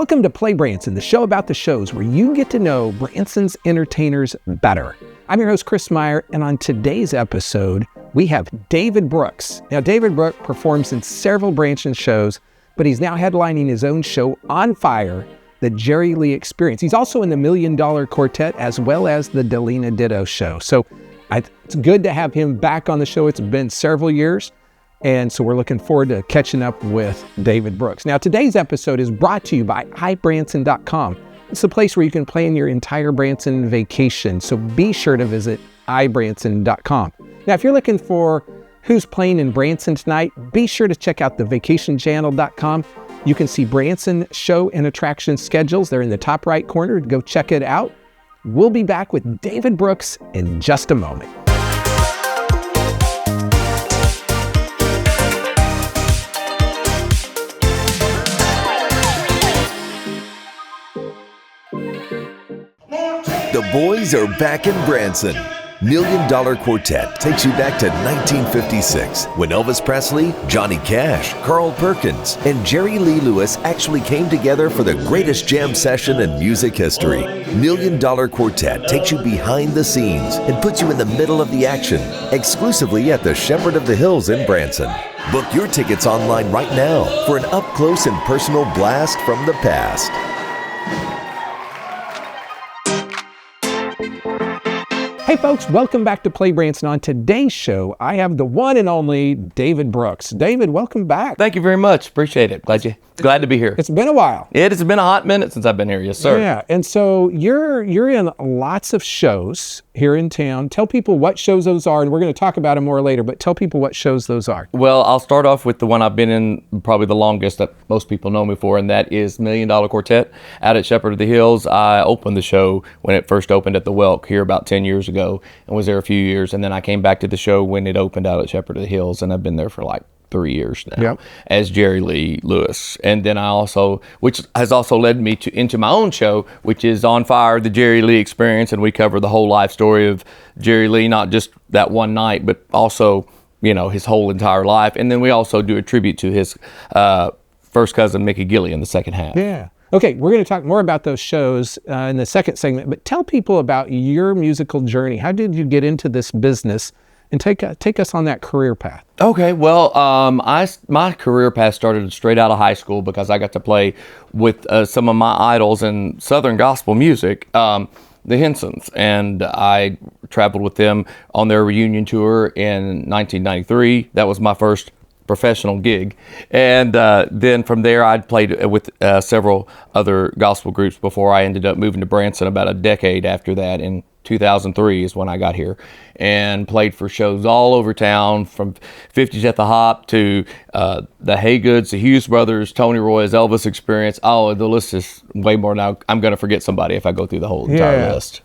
Welcome to PlayBranson, the show about the shows where you get to know Branson's entertainers better. I'm your host, Chris Meyer, and on today's episode, we have David Brooks. Now, David Brooks performs in several Branson shows, but he's now headlining his own show, On Fire, the Jerry Lee Experience. He's also in the Million Dollar Quartet, as well as the Delina Ditto show. So it's good to have him back on the show. It's been several years. And so we're looking forward to catching up with David Brooks. Now, today's episode is brought to you by ibranson.com. It's the place where you can plan your entire Branson vacation. So be sure to visit ibranson.com. Now, if you're looking for who's playing in Branson tonight, be sure to check out the vacationchannel.com. You can see Branson show and attraction schedules. They're in the top right corner. Go check it out. We'll be back with David Brooks in just a moment. The boys are back in Branson. Million Dollar Quartet takes you back to 1956 when Elvis Presley, Johnny Cash, Carl Perkins, and Jerry Lee Lewis actually came together for the greatest jam session in music history. Million Dollar Quartet takes you behind the scenes and puts you in the middle of the action, exclusively at the Shepherd of the Hills in Branson. Book your tickets online right now for an up-close and personal blast from the past. Hey folks, welcome back to PlayBranson. On today's show, I have the one and only David Brooks. David, welcome back. Thank you very much. Appreciate it. Glad to be here. It's been a while. It has been a hot minute since I've been here. Yes, sir. Yeah, and so you're in lots of shows here in town. Tell people what shows those are, and we're going to talk about them more later, but tell people what shows those are. Well, I'll start off with the one I've been in probably the longest that most people know me for, and that is Million Dollar Quartet out at Shepherd of the Hills. I opened the show when it first opened at the Welk here about 10 years ago and was there a few years, and then I came back to the show when it opened out at Shepherd of the Hills, and I've been there for like 3 years now as Jerry Lee Lewis. And then I also, which has also led me into my own show, which is On Fire, the Jerry Lee Experience. And we cover the whole life story of Jerry Lee, not just that one night, but also, you know, his whole entire life. And then we also do a tribute to his first cousin, Mickey Gilley, in the second half. Yeah. Okay, we're going to talk more about those shows in the second segment, but tell people about your musical journey. How did you get into this business? And take us on that career path. Okay, well, my career path started straight out of high school because I got to play with some of my idols in Southern gospel music, the Hensons, and I traveled with them on their reunion tour in 1993. That was my first professional gig, and then from there I played with several other gospel groups before I ended up moving to Branson about a decade after that. In 2003 is when I got here, and played for shows all over town, from 50s at the Hop to the Haygoods, the Hughes Brothers, Tony Roy's Elvis Experience. Oh, the list is way more now. I'm going to forget somebody if I go through the whole entire list.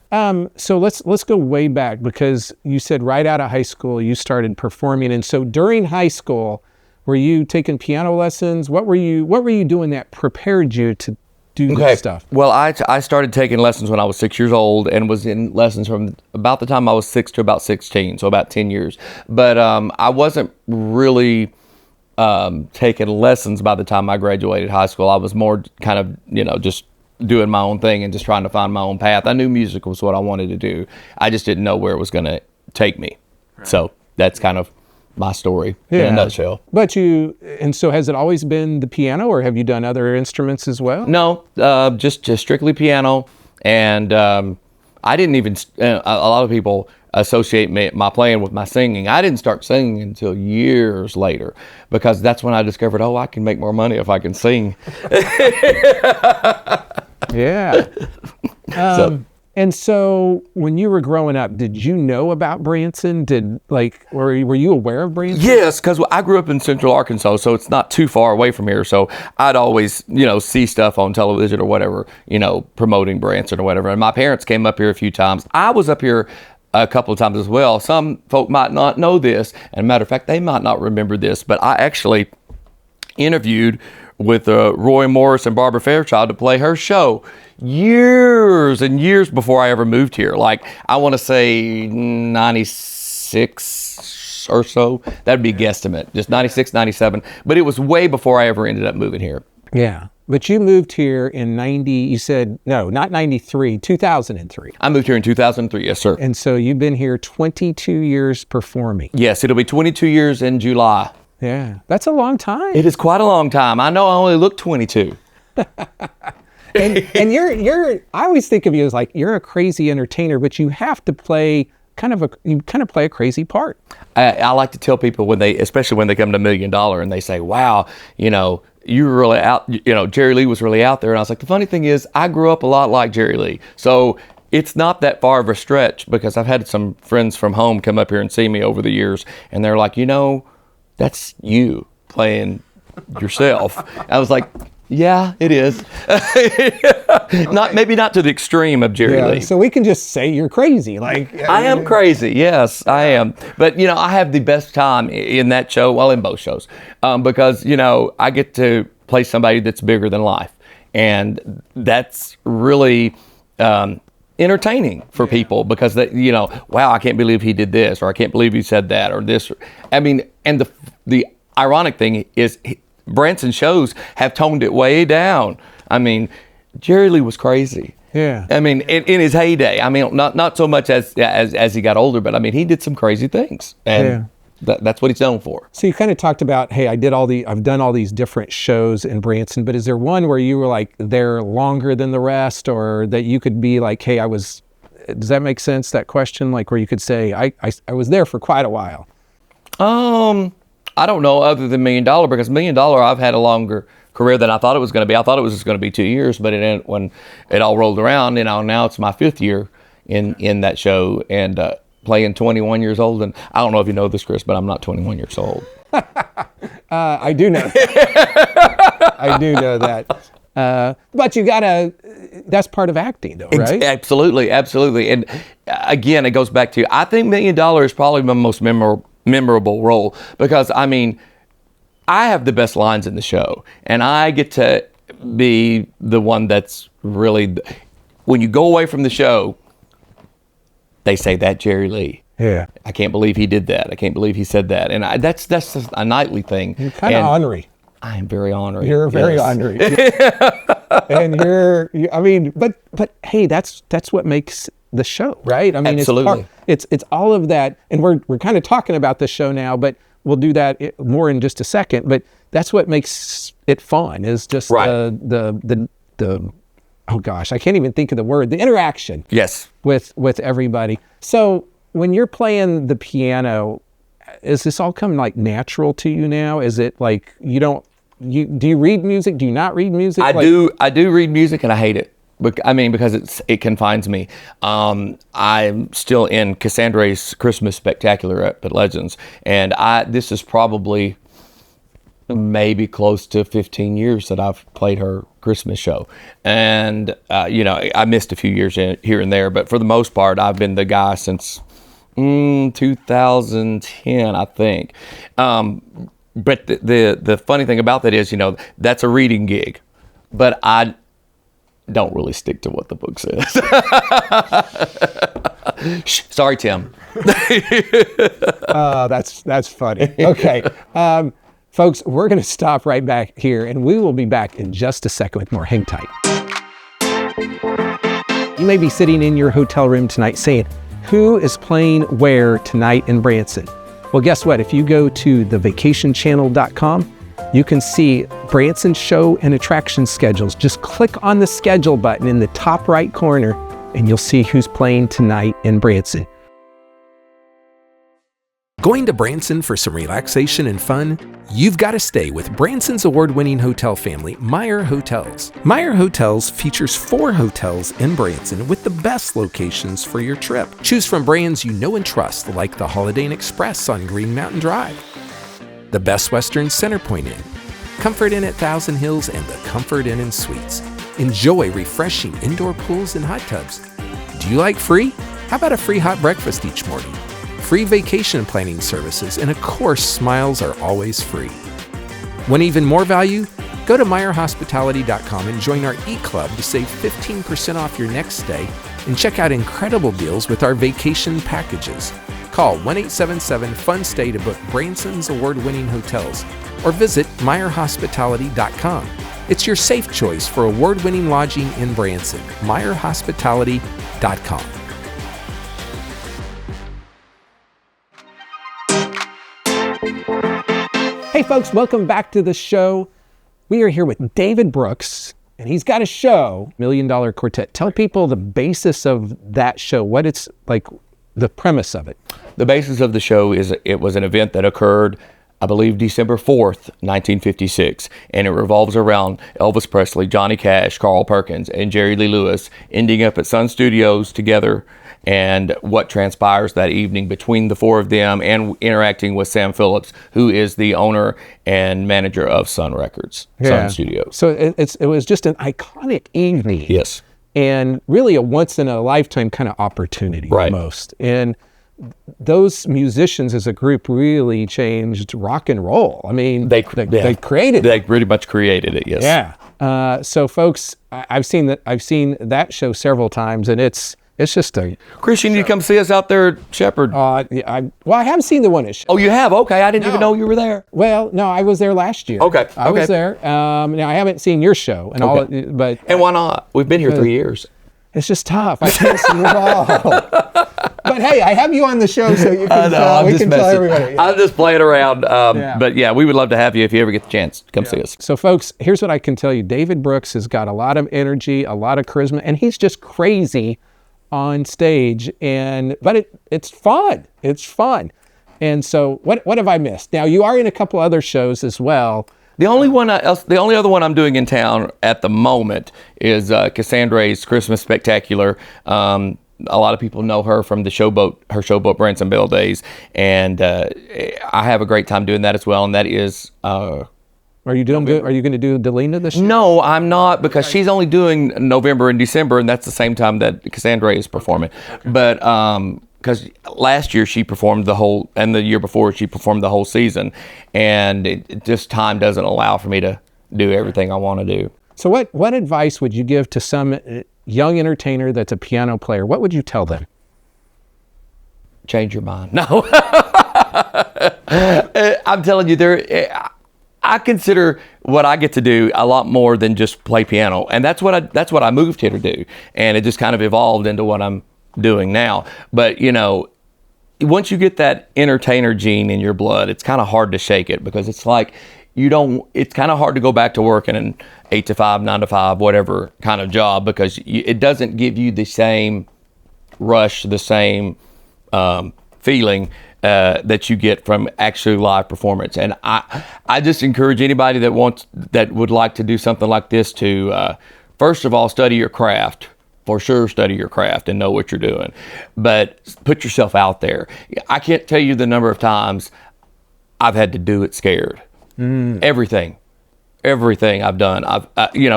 So let's go way back, because you said right out of high school you started performing, and so during high school, were you taking piano lessons? What were you doing that prepared you to do this stuff? Well, I started taking lessons when I was 6 years old and was in lessons from about the time I was 6 to about 16, so about 10 years. But I wasn't really taking lessons by the time I graduated high school. I was more kind of, just doing my own thing and just trying to find my own path. I knew music was what I wanted to do. I just didn't know where it was going to take me. Right. So that's kind of my story in a nutshell. And so has it always been the piano, or have you done other instruments as well? No, just strictly piano. And I didn't even, a lot of people associate my playing with my singing. I didn't start singing until years later, because that's when I discovered, I can make more money if I can sing. Yeah. And so when you were growing up, did you know about Branson? Were you aware of Branson? Yes, because I grew up in Central Arkansas, so it's not too far away from here. So I'd always, see stuff on television or whatever, promoting Branson or whatever. And my parents came up here a few times. I was up here a couple of times as well. Some folk might not know this, and matter of fact, they might not remember this, but I actually interviewed with Roy Morris and Barbara Fairchild to play her show years and years before I ever moved here. Like, I want to say 96 or so. That'd be a guesstimate, just 96, 97. But it was way before I ever ended up moving here. Yeah. But you moved here in 90, you said, no, not 93, 2003. I moved here in 2003, yes, sir. And so you've been here 22 years performing. Yes, it'll be 22 years in July. Yeah, that's a long time. It is quite a long time. I know I only look 22. And you're, I always think of you as like, you're a crazy entertainer, but you have to play you play a crazy part. I like to tell people especially when they come to Million Dollar and they say, wow, you were really out, Jerry Lee was really out there. And I was like, the funny thing is I grew up a lot like Jerry Lee. So it's not that far of a stretch, because I've had some friends from home come up here and see me over the years. And they're like, that's you playing yourself. I was like, yeah, it is. Maybe not to the extreme of Jerry Lee. So we can just say you're crazy. Like I am crazy. Yes, I am. But I have the best time in that show. Well, in both shows, because I get to play somebody that's bigger than life, and that's really entertaining for people, because wow, I can't believe he did this, or I can't believe he said that, or this. I mean, and the ironic thing is, Branson shows have toned it way down. I mean, Jerry Lee was crazy. Yeah. I mean, in his heyday. I mean, not so much as he got older, but I mean, he did some crazy things, and that's what he's known for. So you kind of talked about, hey, I've done all these different shows in Branson, but is there one where you were like there longer than the rest, or that you could be like, hey, does that make sense? That question, like where you could say, I was there for quite a while. I don't know, other than Million Dollar, because Million Dollar, I've had a longer career than I thought it was going to be. I thought it was just going to be 2 years, but when it all rolled around, now it's my 5th year in that show, and playing 21 years old. And I don't know if you know this, Chris, but I'm not 21 years old. I do know. I do know that. But that's part of acting though, right? Absolutely. And again, it goes back to, I think Million Dollar is probably my most memorable role, because I mean, I have the best lines in the show, and I get to be the one that's really, when you go away from the show, they say, that Jerry Lee. Yeah. I can't believe he did that. I can't believe he said that. And that's just a nightly thing. You're kind of ornery. I am very ornery. You're very ornery. And but hey, that's what makes the show, right? I mean, absolutely. It's all of that, and we're kind of talking about the show now, but we'll do that more in just a second. But that's what makes it fun, is just the oh gosh, I can't even think of the word, the interaction. Yes. With everybody. So when you're playing the piano, is this all come like natural to you now? Is it like do you read music? Do you not read music? I do read music, and I hate it. Because it confines me. I'm still in Cassandra's Christmas Spectacular at Legends, and this is probably maybe close to 15 years that I've played her Christmas show. And, I missed a few years here and there, but for the most part, I've been the guy since 2010, I think. But the funny thing about that is, that's a reading gig, but I don't really stick to what the book says. Sorry, Tim. That's funny. Okay. Folks, we're going to stop right back here, and we will be back in just a second with more. Hang tight. You may be sitting in your hotel room tonight saying, who is playing where tonight in Branson? Well, guess what? If you go to thevacationchannel.com, you can see Branson show and attraction schedules. Just click on the schedule button in the top right corner, and you'll see who's playing tonight in Branson. Going to Branson for some relaxation and fun? You've got to stay with Branson's award-winning hotel family, Meyer Hotels. Meyer Hotels features 4 hotels in Branson with the best locations for your trip. Choose from brands you know and trust, like the Holiday Inn Express on Green Mountain Drive, the Best Western Centerpoint Inn, Comfort Inn at Thousand Hills, and the Comfort Inn and Suites. Enjoy refreshing indoor pools and hot tubs. Do you like free? How about a free hot breakfast each morning? Free vacation planning services, and of course, smiles are always free. Want even more value? Go to MeyerHospitality.com and join our e-club to save 15% off your next stay, and check out incredible deals with our vacation packages. Call 1-877-FUN-STAY to book Branson's award-winning hotels, or visit MeyerHospitality.com. It's your safe choice for award-winning lodging in Branson. MeyerHospitality.com. Hey folks, welcome back to the show. We are here with David Brooks, and he's got a show, Million Dollar Quartet. Tell people the basis of that show, what it's like, the premise of it. The basis of the show is it was an event that occurred, I believe, December 4th, 1956, and it revolves around Elvis Presley, Johnny Cash, Carl Perkins, and Jerry Lee Lewis ending up at Sun Studios together, and what transpires that evening between the four of them, and interacting with Sam Phillips, who is the owner and manager of Sun Records, Sun Studios. So it was just an iconic evening. Yes. And really a once-in-a-lifetime kind of opportunity, Right. almost. And those musicians as a group really changed rock and roll. I mean, they created it. They pretty much created it, yes. Yeah. So folks, I've seen that show several times, and it's just a... Chris, you need to come see us out there at Shepherd. I haven't seen the one at Shepherd. Oh, you have? Okay, I didn't even know you were there. Well, no, I was there last year. Okay, I was there. Now I haven't seen your show and all, but and why not? We've been here 3 years. it's just tough. I can't see it all. But hey, I have you on the show, so you can we can tell everybody. I'm just playing around. But yeah, we would love to have you if you ever get the chance. Come see us. So folks, here's what I can tell you. David Brooks has got a lot of energy, a lot of charisma, and he's just crazy on stage, but it's fun. It's fun. And so what have I missed? Now you are in a couple other shows as well. The only other one I'm doing in town at the moment is Cassandra's Christmas Spectacular. A lot of people know her from her Showboat Branson Bell days, and I have a great time doing that as well. And that is. Are you doing good? Are you going to do Delina this year? No, I'm not, because she's only doing November and December, and that's the same time that Cassandra is performing. Okay. But because last year she performed and the year before she performed the whole season, and it just time doesn't allow for me to do everything I want to do. So what advice would you give to some young entertainer that's a piano player? What would you tell them? Change your mind. No. I'm telling you, I consider what I get to do a lot more than just play piano, and that's what I moved here to do, and it just kind of evolved into what I'm doing now. But once you get that entertainer gene in your blood, it's kind of hard to shake it, because it's like it's kind of hard to go back to working an 8 to 5, 9 to 5, whatever kind of job, because it doesn't give you the same rush, the same feeling that you get from actually live performance. And I just encourage anybody that would like to do something like this to first of all study your craft. For sure, study your craft and know what you're doing, but put yourself out there. I can't tell you the number of times I've had to do it scared. Everything I've done,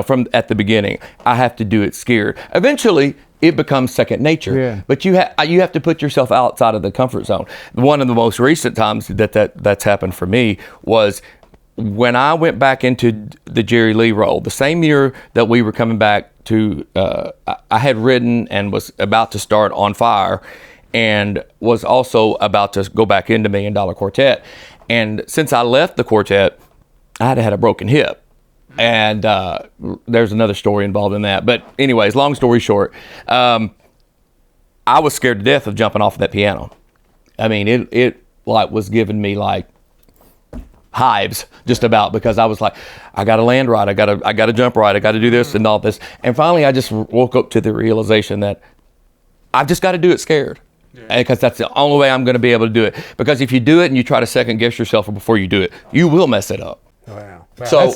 from at the beginning, I have to do it scared. Eventually, it becomes second nature. Yeah. But you have to put yourself outside of the comfort zone. One of the most recent times that's happened for me was when I went back into the Jerry Lee role. The same year that we were coming back to, I had written and was about to start On Fire, and was also about to go back into Million Dollar Quartet. And since I left the quartet, I had a broken hip. And there's another story involved in that. But anyways, long story short, I was scared to death of jumping off of that piano. I mean, it was giving me like hives just about, because I was like, I got to land right, I got to jump right, I got to do this and all this. And finally, I just woke up to the realization that I've just got to do it scared. Because that's the only way I'm going to be able to do it. Because if you do it and you try to second guess yourself before you do it, you will mess it up. Wow. So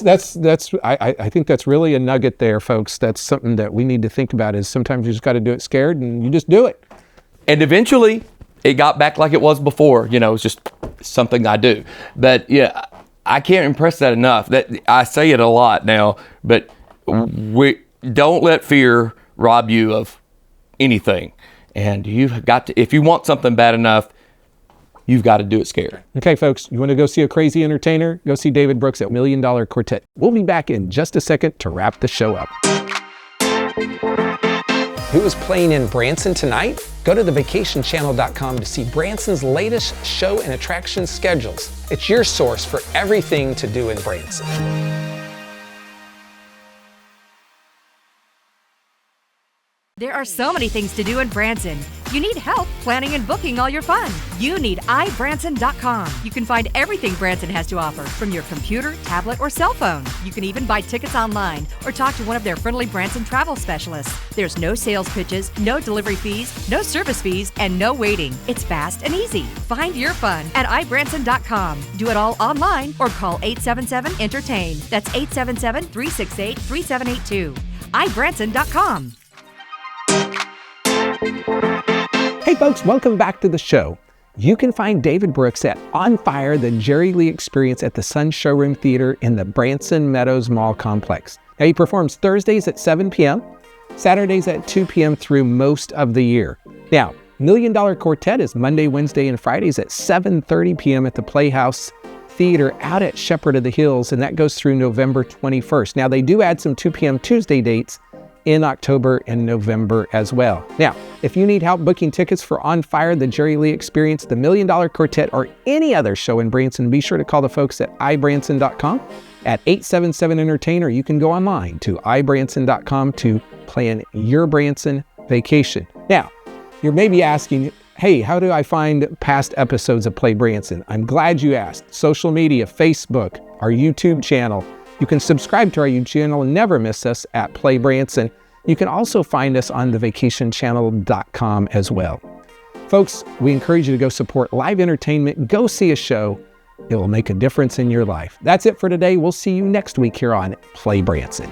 I think that's really a nugget there, folks. That's something that we need to think about, is sometimes you just got to do it scared, and you just do it. And eventually it got back like it was before. It's just something I do. But yeah, I can't impress that enough. That I say it a lot now, but we don't let fear rob you of anything. And you've got to, if you want something bad enough, you've got to do it scared. Okay, folks, you want to go see a crazy entertainer? Go see David Brooks at Million Dollar Quartet. We'll be back in just a second to wrap the show up. Who is playing in Branson tonight? Go to thevacationchannel.com to see Branson's latest show and attraction schedules. It's your source for everything to do in Branson. There are so many things to do in Branson. You need help planning and booking all your fun. You need ibranson.com. You can find everything Branson has to offer from your computer, tablet, or cell phone. You can even buy tickets online or talk to one of their friendly Branson travel specialists. There's no sales pitches, no delivery fees, no service fees, and no waiting. It's fast and easy. Find your fun at ibranson.com. Do it all online or call 877-ENTERTAIN. That's 877-368-3782. ibranson.com. Hey folks, welcome back to the show. You can find David Brooks at On Fire, the Jerry Lee Experience at the Sun Showroom Theater in the Branson Meadows Mall Complex. Now he performs Thursdays at 7 p.m., Saturdays at 2 p.m. through most of the year. Now, Million Dollar Quartet is Monday, Wednesday, and Fridays at 7:30 p.m. at the Playhouse Theater out at Shepherd of the Hills, and that goes through November 21st. Now they do add some 2 p.m. Tuesday dates in October and November as well. Now, if you need help booking tickets for On Fire, the Jerry Lee Experience, the Million Dollar Quartet, or any other show in Branson, be sure to call the folks at ibranson.com at 877-ENTERTAIN, or you can go online to ibranson.com to plan your Branson vacation. Now, you're maybe asking, hey, how do I find past episodes of Play Branson? I'm glad you asked. Social media, Facebook, our YouTube channel. You can subscribe to our YouTube channel and never miss us at Play Branson. You can also find us on thevacationchannel.com as well. Folks, we encourage you to go support live entertainment. Go see a show. It will make a difference in your life. That's it for today. We'll see you next week here on Play Branson.